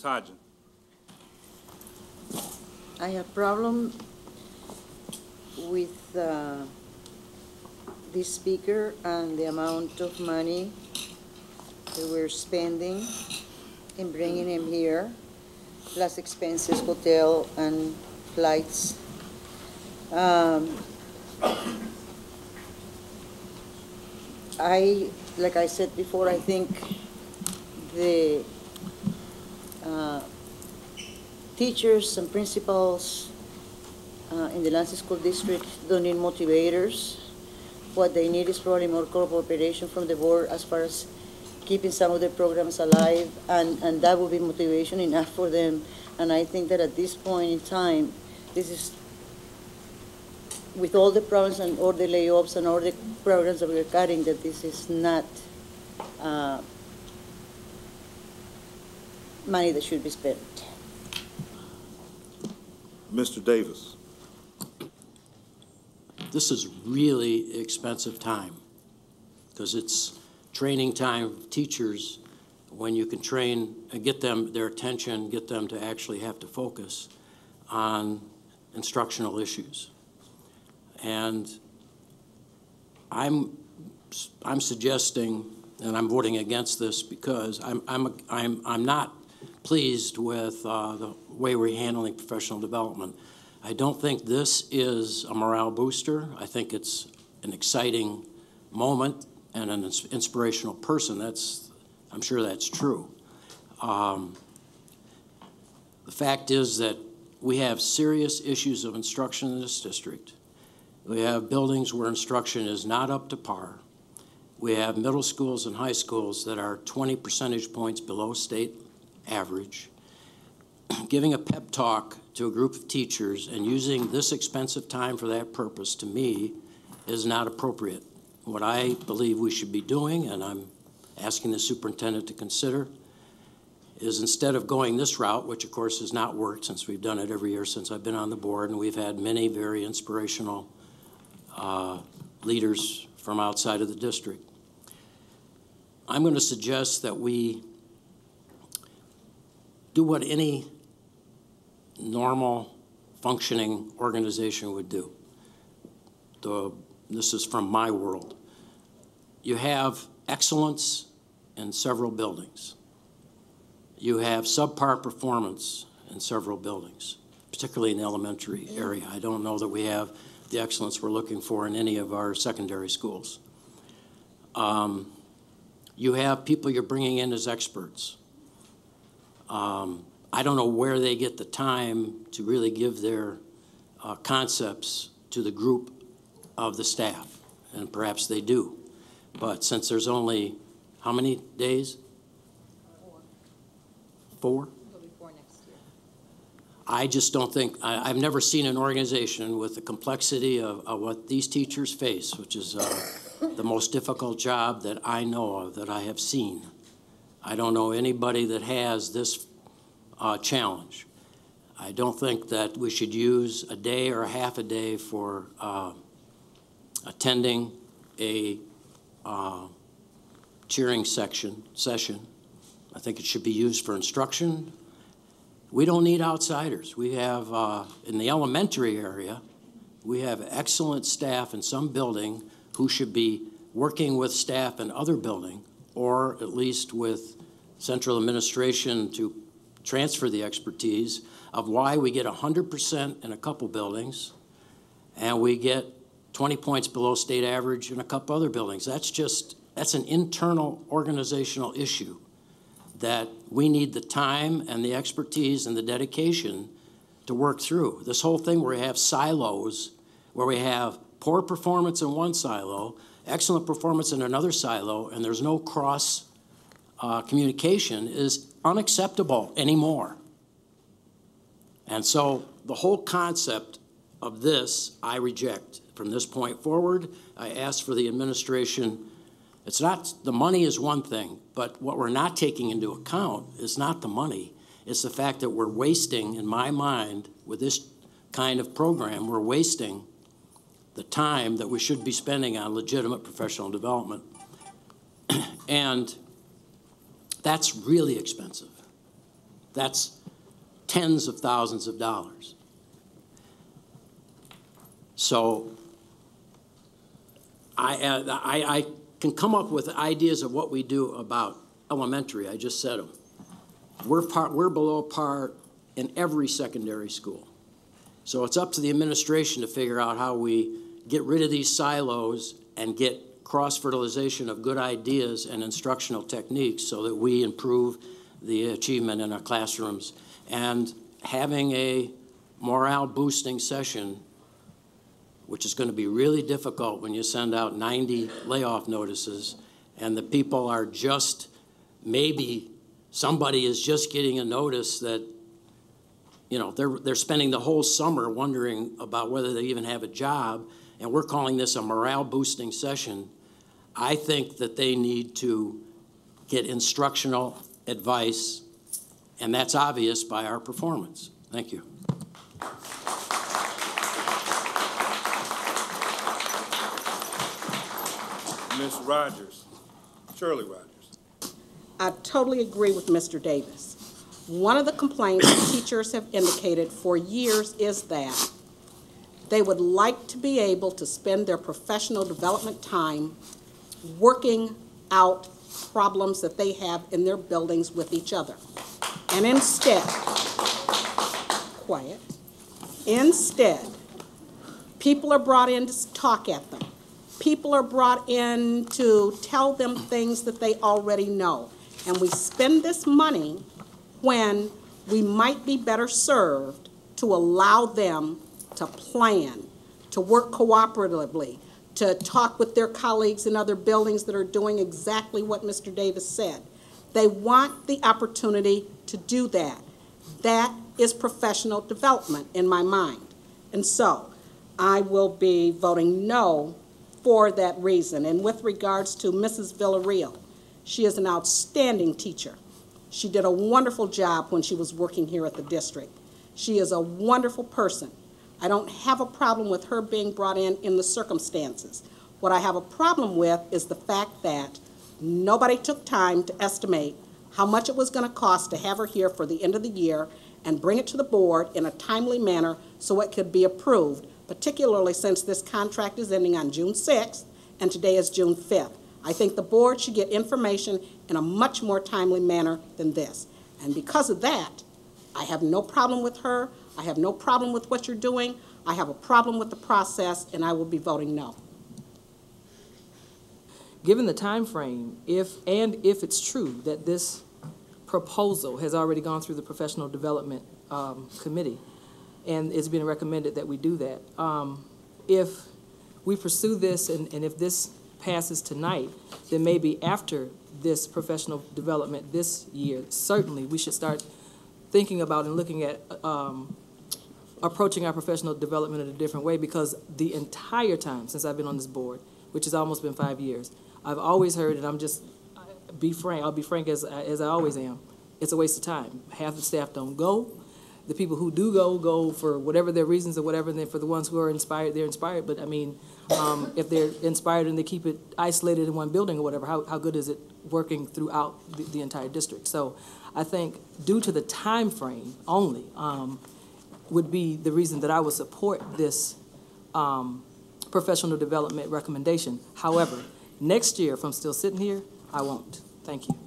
Ms. Hodgin. I have problem with this speaker and the amount of money that we're spending in bringing him here, plus expenses, hotel and flights. Like I said before, I think the teachers and principals in the Lansing School District don't need motivators. What they need is probably more cooperation from the board as far as keeping some of the programs alive, and that will be motivation enough for them. And I think that at this point in time, this is, with all the problems and all the layoffs and all the programs that we're cutting, that this is not money that should be spent. Mr. Davis. This is really expensive time because it's training time of teachers when you can train and get them their attention, get them to actually have to focus on instructional issues. And I'm suggesting, and I'm voting against this because I'm not pleased with the way we're handling professional development. I don't think this is a morale booster. I think it's an exciting moment and an inspirational person. I'm sure that's true. The fact is that we have serious issues of instruction in this district. We have buildings where instruction is not up to par. We have middle schools and high schools that are 20 percentage points below state average. Giving a pep talk to a group of teachers and using this expensive time for that purpose, to me, is not appropriate. What I believe we should be doing, and I'm asking the superintendent to consider, is instead of going this route, which of course has not worked since we've done it every year since I've been on the board, and we've had many very inspirational leaders from outside of the district. I'm going to suggest that we do what any normal functioning organization would do. This is from my world. You have excellence in several buildings. You have subpar performance in several buildings, particularly in the elementary area. I don't know that we have the excellence we're looking for in any of our secondary schools. You have people you're bringing in as experts. I don't know where they get the time to really give their concepts to the group of the staff, and perhaps they do. But since there's only, how many days? 4? It'll be 4 next year. I just don't think, I've never seen an organization with the complexity of what these teachers face, which is the most difficult job that I know of, that I have seen. I don't know anybody that has this challenge. I don't think that we should use a day or a half a day for attending a cheering session. I think it should be used for instruction. We don't need outsiders. We have, in the elementary area, we have excellent staff in some building who should be working with staff in other building, or at least with central administration to transfer the expertise of why we get 100% in a couple buildings and we get 20 points below state average in a couple other buildings. That's an internal organizational issue that we need the time and the expertise and the dedication to work through. This whole thing where we have silos, where we have poor performance in one silo, excellent performance in another silo, and there's no cross communication, is unacceptable anymore. And so the whole concept of this, I reject. From this point forward, I ask for the administration. It's not, the money is one thing, but what we're not taking into account is not the money. It's the fact that we're wasting, in my mind, with this kind of program, we're wasting the time that we should be spending on legitimate professional development. And that's really expensive. That's tens of thousands of dollars. So I can come up with ideas of what we do about elementary. I just said them. We're below par in every secondary school. So it's up to the administration to figure out how we get rid of these silos and get cross-fertilization of good ideas and instructional techniques so that we improve the achievement in our classrooms. And having a morale-boosting session, which is going to be really difficult when you send out 90 layoff notices and the people are just, maybe somebody is just getting a notice that, you know, they're spending the whole summer wondering about whether they even have a job, and we're calling this a morale-boosting session. I think that they need to get instructional advice, and that's obvious by our performance. Thank you. Ms. Rogers, Shirley Rogers. I totally agree with Mr. Davis. One of the complaints teachers have indicated for years is that they would like to be able to spend their professional development time working out problems that they have in their buildings with each other. And instead, people are brought in to talk at them. People are brought in to tell them things that they already know. And we spend this money when we might be better served to allow them to plan, to work cooperatively, to talk with their colleagues in other buildings that are doing exactly what Mr. Davis said. They want the opportunity to do that. That is professional development in my mind. And so I will be voting no for that reason. And with regards to Mrs. Villarreal, she is an outstanding teacher. She did a wonderful job when she was working here at the district. She is a wonderful person. I don't have a problem with her being brought in the circumstances. What I have a problem with is the fact that nobody took time to estimate how much it was going to cost to have her here for the end of the year and bring it to the board in a timely manner so it could be approved, particularly since this contract is ending on June 6th and today is June 5th. I think the board should get information in a much more timely manner than this. And because of that, I have no problem with her. I have no problem with what you're doing. I have a problem with the process, and I will be voting no. Given the time frame, if it's true that this proposal has already gone through the professional development committee, and it's been recommended that we do that, if we pursue this and if this passes tonight, then maybe after this professional development this year, certainly we should start thinking about and looking at approaching our professional development in a different way, because the entire time since I've been on this board, which has almost been 5 years, I've always heard, and I'll be frank as I always am, it's a waste of time. Half the staff don't go. The people who do go for whatever their reasons or whatever, and then for the ones who are inspired, they're inspired. But I mean, if they're inspired and they keep it isolated in one building or whatever, how good is it working throughout the entire district? So I think due to the time frame only would be the reason that I would support this professional development recommendation. However, next year, if I'm still sitting here, I won't. Thank you.